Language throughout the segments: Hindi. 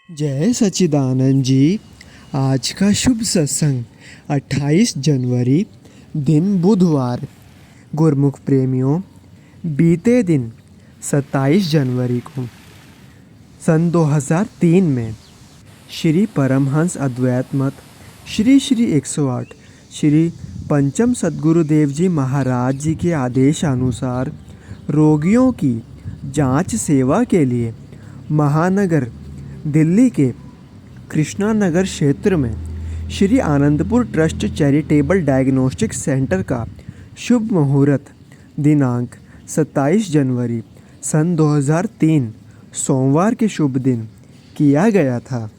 जय सच्चिदानंद जी। आज का शुभ सत्संग 28 जनवरी दिन बुधवार। गुरमुख प्रेमियों, बीते दिन 27 जनवरी को सन 2003 में श्री परमहंस अद्वैत मत श्री श्री 108 श्री पंचम सद्गुरुदेव जी महाराज जी के आदेशानुसार रोगियों की जांच सेवा के लिए महानगर दिल्ली के कृष्णा नगर क्षेत्र में Shri Anandpur trust charitable diagnostic centre का शुभ मुहूर्त दिनांक 27 जनवरी सन 2003 सोमवार के शुभ दिन किया गया था।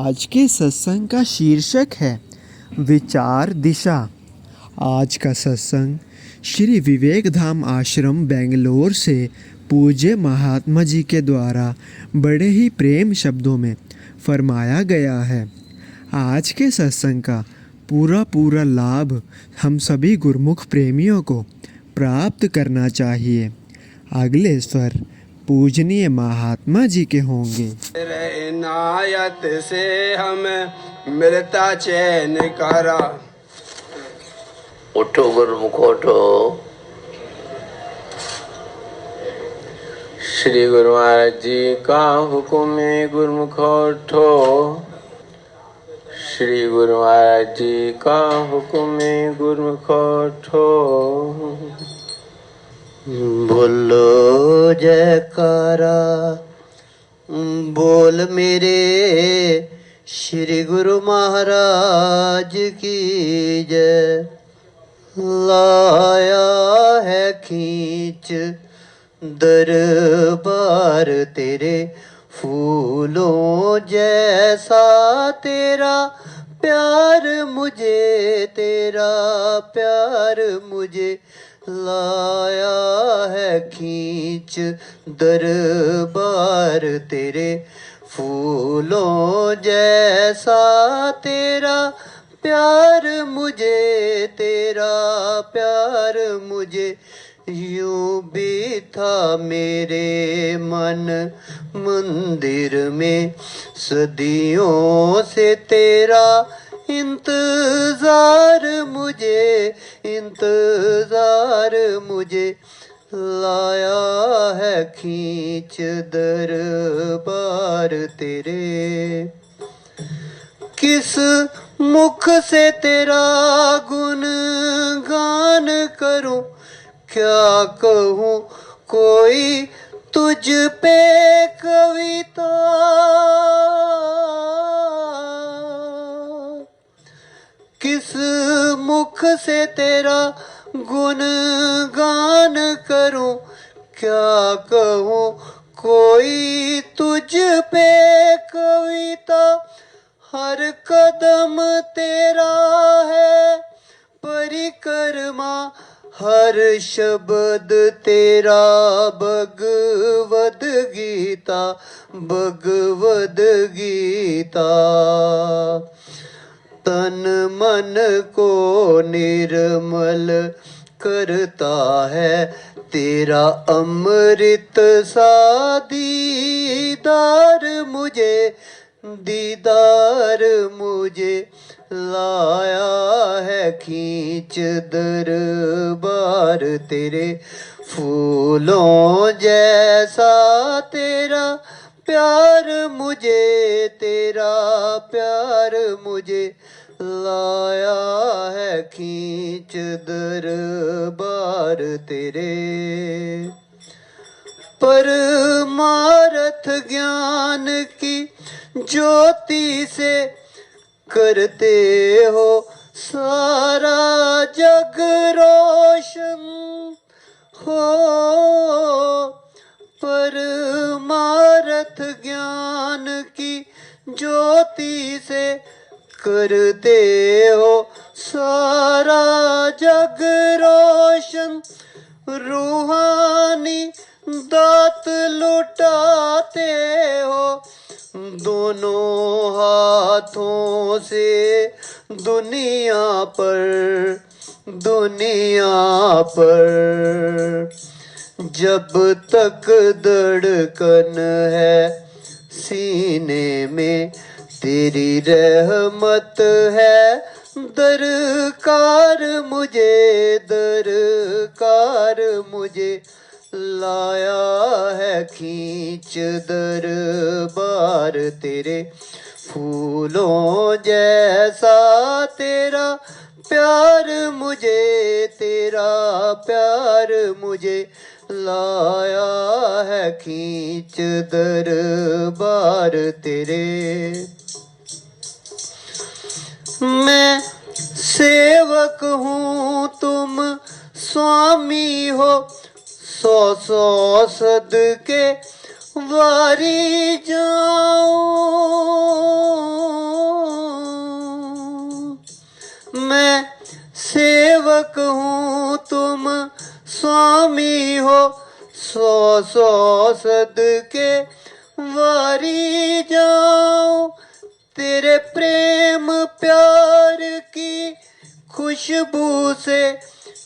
आज के सत्संग का शीर्षक है विचार दिशा। आज का सत्संग श्री विवेक धाम आश्रम बेंगलोर से पूज्य महात्मा जी के द्वारा बड़े ही प्रेम शब्दों में फरमाया गया है। आज के सत्संग का पूरा लाभ हम सभी गुरमुख प्रेमियों को प्राप्त करना चाहिए। अगले स्वर पूजनीय महात्मा जी के होंगे। तेरे इनायत से हमें मिलता चैन करा। उठो गुरमुख उठो। श्री गुरु महाराज जी का हुक्म है गुरमुख उठो। श्री गुरु महाराज जी का हुक्म है गुरमुख उठो। बोलो जयकारा बोल मेरे श्री गुरु महाराज की जय। लाया है खींच दरबार तेरे फूलों जैसा तेरा प्यार मुझे, तेरा प्यार मुझे लाया है खींच दरबार तेरे फूलों जैसा तेरा प्यार मुझे, तेरा प्यार मुझे। यूं भी था मेरे मन मंदिर में सदियों से तेरा इंतजार मुझे, इंतजार मुझे। लाया है खींच दरबार तेरे। किस मुख से तेरा गुण गान करूं, क्या कहूँ कोई तुझ पे कविता। किस मुख से तेरा गुण गान करूं, क्या कहूँ कोई तुझ पे कविता। हर कदम तेरा है परिक्रमा, हर शब्द तेरा भगवद गीता, भगवद गीता। तन मन को निर्मल करता है तेरा अमृत सा दीदार मुझे, दीदार मुझे। लाया है खींच दरबार तेरे फूलों जैसा तेरा प्यार मुझे, तेरा प्यार मुझे। लाया है खींच दरबार तेरे। परमार्थ ज्ञान की ज्योति से करते हो सारा जग रोशन हो। परमार्थ ज्ञान की ज्योति से करते हो सारा जग रोशन। रूहानी दात लुटाते हो दोनों हाथों से दुनिया पर, दुनिया पर। जब तक धड़कन है सीने में तेरी रहमत है दरकार मुझे लाया है खींच दरबार तेरे फूलों जैसा तेरा प्यार मुझे लाया है खींच दरबार तेरे। मैं सेवक हूँ तुम स्वामी हो, सौ सौ सदके वारी जाऊं। मैं सेवक हूँ तुम स्वामी हो, सौ सौ सदके वारी जाऊं। तेरे प्रेम प्यार की खुशबू से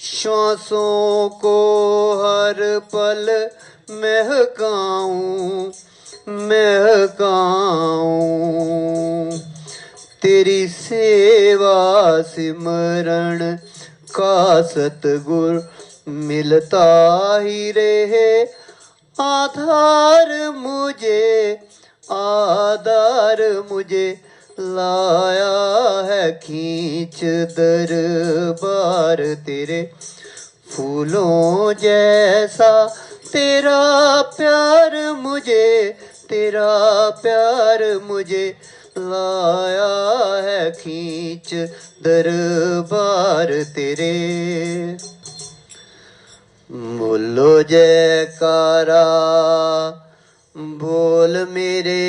श्वासों को हर पल महकाऊं। तेरी सेवा सिमरण का सतगुर मिलता ही रहे। आधार मुझे लाया है खींच दरबार तेरे फूलों जैसा तेरा प्यार मुझे लाया है खींच दरबार तेरे। बोलो जयकारा बोल मेरे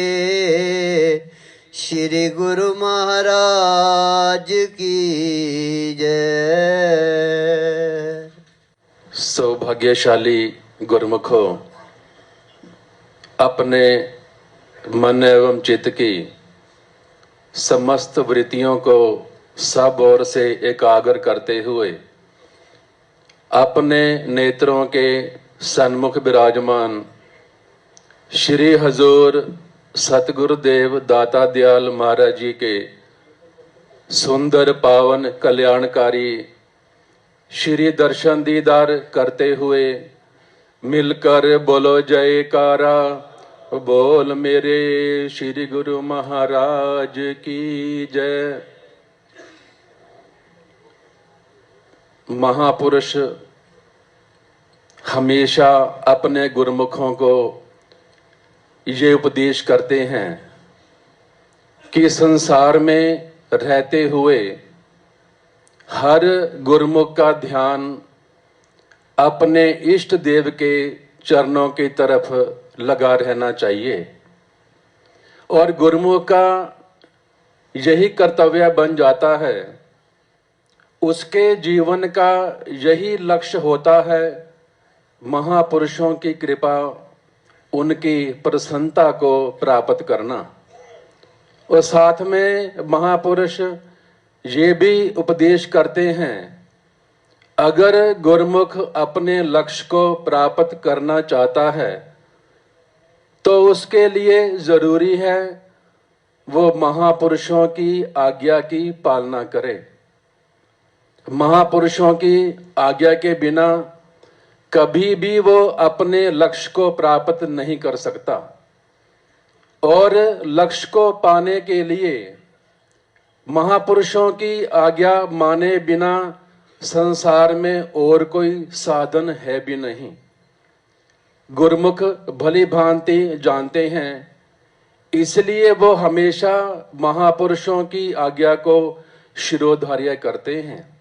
श्री गुरु महाराज की जय। सौभाग्यशाली गुरमुखों, अपने मन एवं चित्त की समस्त वृत्तियों को सब ओर से एकाग्र करते हुए अपने नेत्रों के सन्मुख विराजमान श्री हजूर सतगुरुदेव दाता दयाल महाराज जी के सुंदर पावन कल्याणकारी श्री दर्शन दीदार करते हुए मिलकर बोलो जयकारा बोल मेरे श्री गुरु महाराज की जय। महापुरुष हमेशा अपने गुरुमुखों को ये उपदेश करते हैं कि संसार में रहते हुए हर गुरुमुख का ध्यान अपने इष्ट देव के चरणों की तरफ लगा रहना चाहिए और गुरुमुख का यही कर्तव्य बन जाता है, उसके जीवन का यही लक्ष्य होता है महापुरुषों की कृपा, उनकी प्रसन्नता को प्राप्त करना। और साथ में महापुरुष ये भी उपदेश करते हैं, अगर गुरुमुख अपने लक्ष्य को प्राप्त करना चाहता है तो उसके लिए जरूरी है वो महापुरुषों की आज्ञा की पालना करे। महापुरुषों की आज्ञा के बिना कभी भी वो अपने लक्ष्य को प्राप्त नहीं कर सकता और लक्ष्य को पाने के लिए महापुरुषों की आज्ञा माने बिना संसार में और कोई साधन है भी नहीं। गुरुमुख भली भांति जानते हैं, इसलिए वो हमेशा महापुरुषों की आज्ञा को शिरोधार्य करते हैं।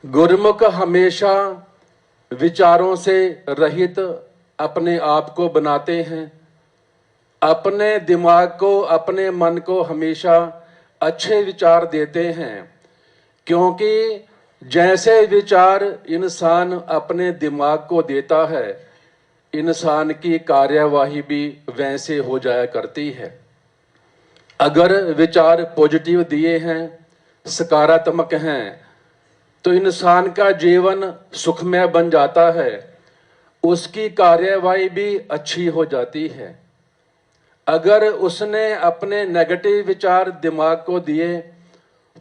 गुरुमुख हमेशा विचारों से रहित अपने आप को बनाते हैं, अपने दिमाग को, अपने मन को हमेशा अच्छे विचार देते हैं, क्योंकि जैसे विचार इंसान अपने दिमाग को देता है, इंसान की कार्यवाही भी वैसे हो जाया करती है। अगर विचार पॉजिटिव दिए हैं, सकारात्मक हैं, तो इंसान का जीवन सुखमय बन जाता है, उसकी कार्यवाही भी अच्छी हो जाती है। अगर उसने अपने नेगेटिव विचार दिमाग को दिए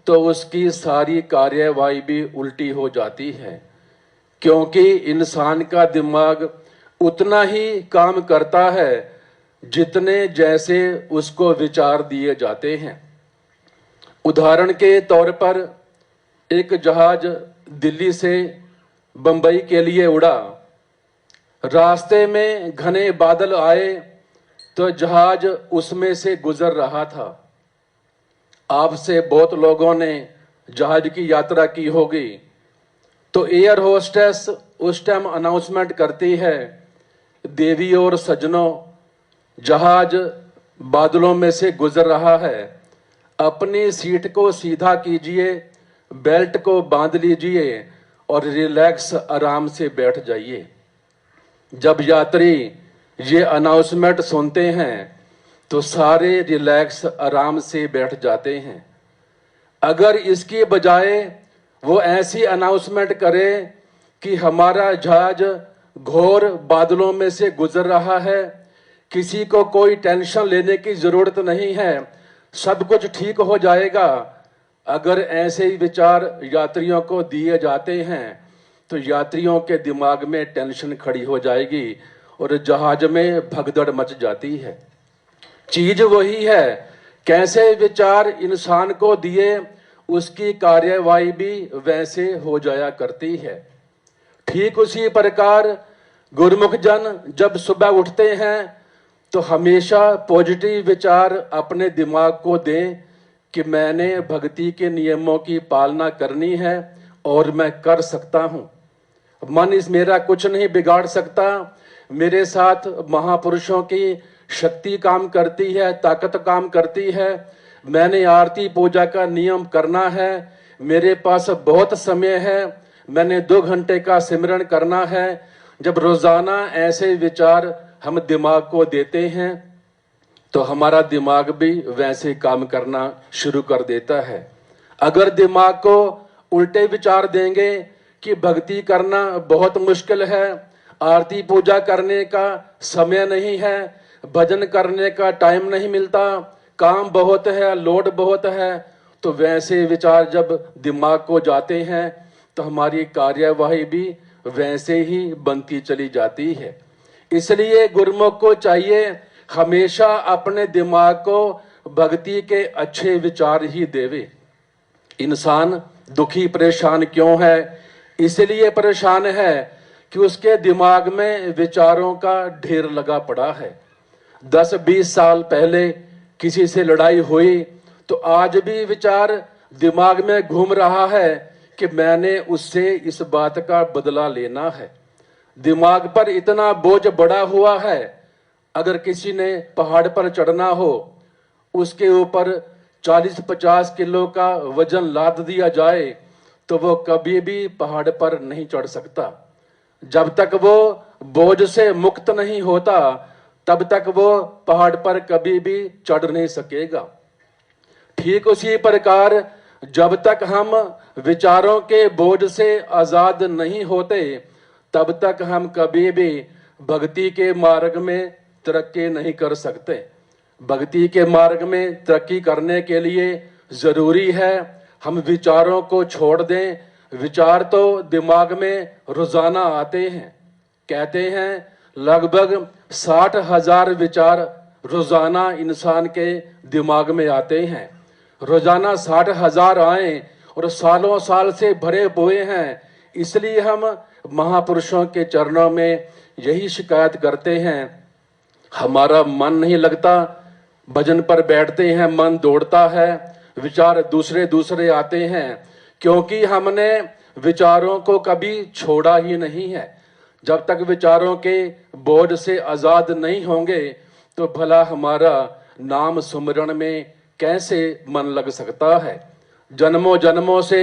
तो उसकी सारी कार्यवाही भी उल्टी हो जाती है, क्योंकि इंसान का दिमाग उतना ही काम करता है जितने जैसे उसको विचार दिए जाते हैं। उदाहरण के तौर पर एक जहाज दिल्ली से बंबई के लिए उड़ा। रास्ते में घने बादल आए तो जहाज उसमें से गुजर रहा था। आपसे बहुत लोगों ने जहाज की यात्रा की होगी, तो एयर होस्टेस उस टाइम अनाउंसमेंट करती है, देवी और सज्जनों, जहाज बादलों में से गुजर रहा है, अपनी सीट को सीधा कीजिए, बेल्ट को बांध लीजिए और रिलैक्स आराम से बैठ जाइए। जब यात्री ये अनाउंसमेंट सुनते हैं तो सारे रिलैक्स आराम से बैठ जाते हैं। अगर इसकी बजाय वो ऐसी अनाउंसमेंट करे कि हमारा जहाज घोर बादलों में से गुजर रहा है, किसी को कोई टेंशन लेने की जरूरत नहीं है, सब कुछ ठीक हो जाएगा, अगर ऐसे ही विचार यात्रियों को दिए जाते हैं तो यात्रियों के दिमाग में टेंशन खड़ी हो जाएगी और जहाज में भगदड़ मच जाती है। चीज वही है, कैसे विचार इंसान को दिए उसकी कार्यवाही भी वैसे हो जाया करती है। ठीक उसी प्रकार गुरुमुख जन जब सुबह उठते हैं तो हमेशा पॉजिटिव विचार अपने दिमाग को दें कि मैंने भक्ति के नियमों की पालना करनी है और मैं कर सकता हूं। मन इस मेरा कुछ नहीं बिगाड़ सकता, मेरे साथ महापुरुषों की शक्ति काम करती है, ताकत काम करती है, मैंने आरती पूजा का नियम करना है, मेरे पास बहुत समय है, मैंने 2 घंटे का सिमरन करना है। जब रोजाना ऐसे विचार हम दिमाग को देते हैं तो हमारा दिमाग भी वैसे काम करना शुरू कर देता है। अगर दिमाग को उल्टे विचार देंगे कि भक्ति करना बहुत मुश्किल है, आरती पूजा करने का समय नहीं है, भजन करने का टाइम नहीं मिलता, काम बहुत है, लोड बहुत है, तो वैसे विचार जब दिमाग को जाते हैं तो हमारी कार्यवाही भी वैसे ही बनती चली जाती है। इसलिए गुरुमुख को चाहिए हमेशा अपने दिमाग को भक्ति के अच्छे विचार ही देवे। इंसान दुखी परेशान क्यों है? इसलिए परेशान है कि उसके दिमाग में विचारों का ढेर लगा पड़ा है। 10-20 साल पहले किसी से लड़ाई हुई तो आज भी विचार दिमाग में घूम रहा है कि मैंने उससे इस बात का बदला लेना है। दिमाग पर इतना बोझ बढ़ा हुआ है, अगर किसी ने पहाड़ पर चढ़ना हो, उसके ऊपर 40-50 किलो का वजन लाद दिया जाए तो वो कभी भी पहाड़ पर नहीं चढ़ सकता। जब तक वो बोझ से मुक्त नहीं होता तब तक वो पहाड़ पर कभी भी चढ़ नहीं सकेगा। ठीक उसी प्रकार जब तक हम विचारों के बोझ से आजाद नहीं होते तब तक हम कभी भी भक्ति के मार्ग में तरक्की नहीं कर सकते। भक्ति के मार्ग में तरक्की करने के लिए जरूरी है हम विचारों को छोड़ दें। विचार तो दिमाग में रोजाना आते हैं, कहते हैं लगभग 60,000 विचार रोजाना इंसान के दिमाग में आते हैं। रोजाना 60,000 आए और सालों साल से भरे हुए हैं। इसलिए हम महापुरुषों के चरणों में यही शिकायत करते हैं, हमारा मन नहीं लगता, भजन पर बैठते हैं मन दौड़ता है, विचार दूसरे दूसरे आते हैं, क्योंकि हमने विचारों को कभी छोड़ा ही नहीं है। जब तक विचारों के बोझ से आजाद नहीं होंगे तो भला हमारा नाम सुमरण में कैसे मन लग सकता है। जन्मों जन्मों से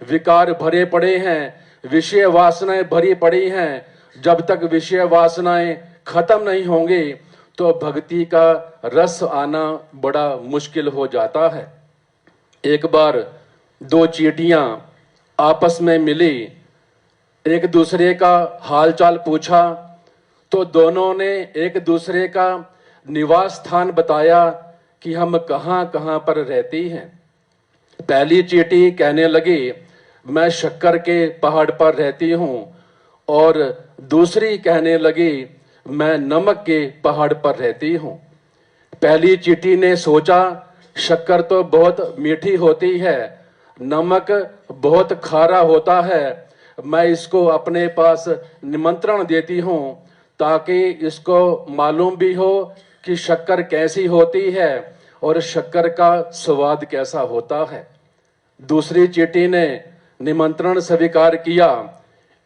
विकार भरे पड़े हैं, विषय वासनाएं भरी पड़ी हैं। जब तक विषय वासनाएं खत्म नहीं होंगी तो भक्ति का रस आना बड़ा मुश्किल हो जाता है। एक बार 2 चींटियां आपस में मिली, एक दूसरे का हालचाल पूछा तो दोनों ने एक दूसरे का निवास स्थान बताया कि हम कहाँ कहाँ पर रहती हैं। पहली चींटी कहने लगी, मैं शक्कर के पहाड़ पर रहती हूँ, और दूसरी कहने लगी, मैं नमक के पहाड़ पर रहती हूँ। पहली चींटी ने सोचा, शक्कर तो बहुत मीठी होती है, नमक बहुत खारा होता है, मैं इसको अपने पास निमंत्रण देती हूँ ताकि इसको मालूम भी हो कि शक्कर कैसी होती है और शक्कर का स्वाद कैसा होता है। दूसरी चींटी ने निमंत्रण स्वीकार किया।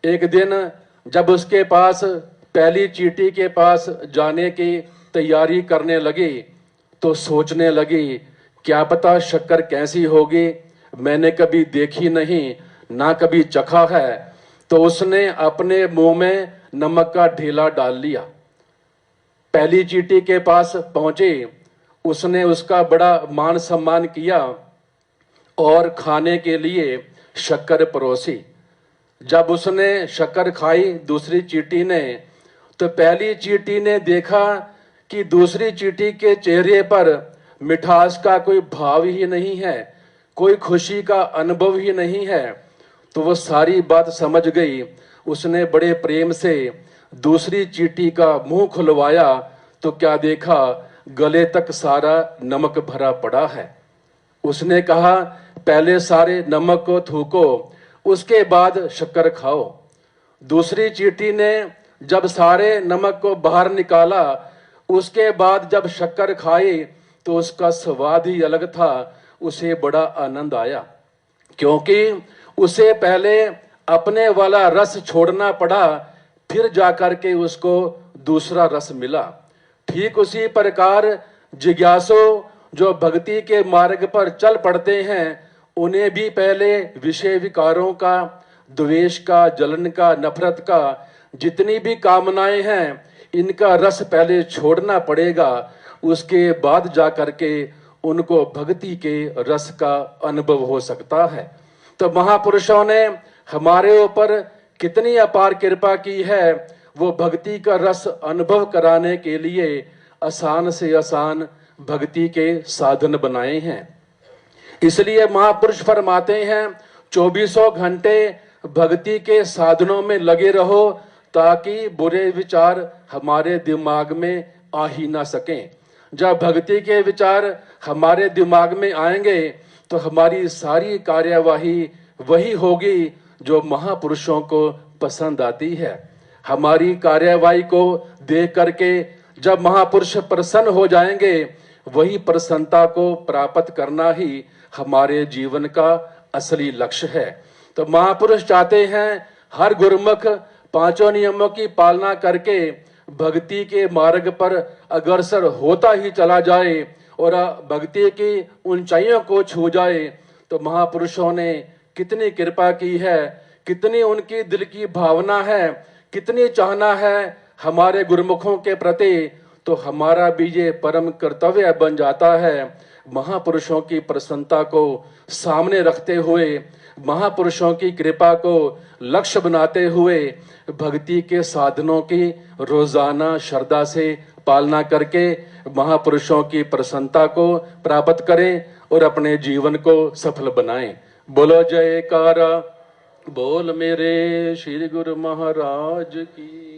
एक दिन जब उसके पास पहली चींटी के पास जाने की तैयारी करने लगी तो सोचने लगी, क्या पता शक्कर कैसी होगी, मैंने कभी देखी नहीं, ना कभी चखा है। तो उसने अपने मुंह में नमक का ढेला डाल लिया। पहली चींटी के पास पहुंची, उसने उसका बड़ा मान सम्मान किया और खाने के लिए शक्कर परोसी। जब उसने शक्कर खाई दूसरी चींटी ने, तो पहली चींटी ने देखा कि दूसरी चींटी के चेहरे पर मिठास का कोई भाव ही नहीं है, कोई खुशी का अनुभव ही नहीं है। तो वो सारी बात समझ गई। उसने बड़े प्रेम से दूसरी चींटी का मुंह खुलवाया तो क्या देखा, गले तक सारा नमक भरा पड़ा है। उसने कहा, पहले सारे नमक को थूको, उसके बाद शक्कर खाओ। दूसरी चींटी ने जब सारे नमक को बाहर निकाला, उसके बाद जब शक्कर खाई तो उसका स्वाद ही अलग था। उसे बड़ा आनंद आया, क्योंकि उसे पहले अपने वाला रस छोड़ना पड़ा, फिर जाकर के उसको दूसरा रस मिला। ठीक उसी प्रकार जिज्ञासु जो भक्ति के मार्ग पर चल पड़ते हैं, उन्हें भी पहले विषय विकारों का, द्वेष का, जलन का, नफरत का, जितनी भी कामनाएं हैं, इनका रस पहले छोड़ना पड़ेगा। उसके बाद जाकर के उनको भक्ति के रस का अनुभव हो सकता है। तो महापुरुषों ने हमारे ऊपर कितनी अपार कृपा की है, वो भक्ति का रस अनुभव कराने के लिए आसान से आसान भक्ति के साधन बनाए हैं। इसलिए महापुरुष फरमाते हैं, 24 घंटे भक्ति के साधनों में लगे रहो ताकि बुरे विचार हमारे दिमाग में आ ही ना सकें। जब भक्ति के विचार हमारे दिमाग में आएंगे तो हमारी सारी कार्यवाही वही होगी जो महापुरुषों को पसंद आती है। हमारी कार्यवाही को देख करके जब महापुरुष प्रसन्न हो जाएंगे, वही प्रसन्नता को प्राप्त करना ही हमारे जीवन का असली लक्ष्य है। तो महापुरुष चाहते हैं हर गुरुमुख पांचों नियमों की पालना करके भक्ति के मार्ग पर अग्रसर होता ही चला जाए और भक्ति की ऊंचाइयों को छू जाए। तो महापुरुषों ने कितनी कृपा की है, कितनी उनकी दिल की भावना है, कितनी चाहना है हमारे गुरुमुखों के प्रति। तो हमारा भी ये परम कर्तव्य बन जाता है, महापुरुषों की प्रसन्नता को सामने रखते हुए, महापुरुषों की कृपा को लक्ष्य बनाते हुए भक्ति के साधनों की रोजाना श्रद्धा से पालना करके महापुरुषों की प्रसन्नता को प्राप्त करें और अपने जीवन को सफल बनाएं। बोलो जयकारा, बोल मेरे श्री गुरु महाराज की।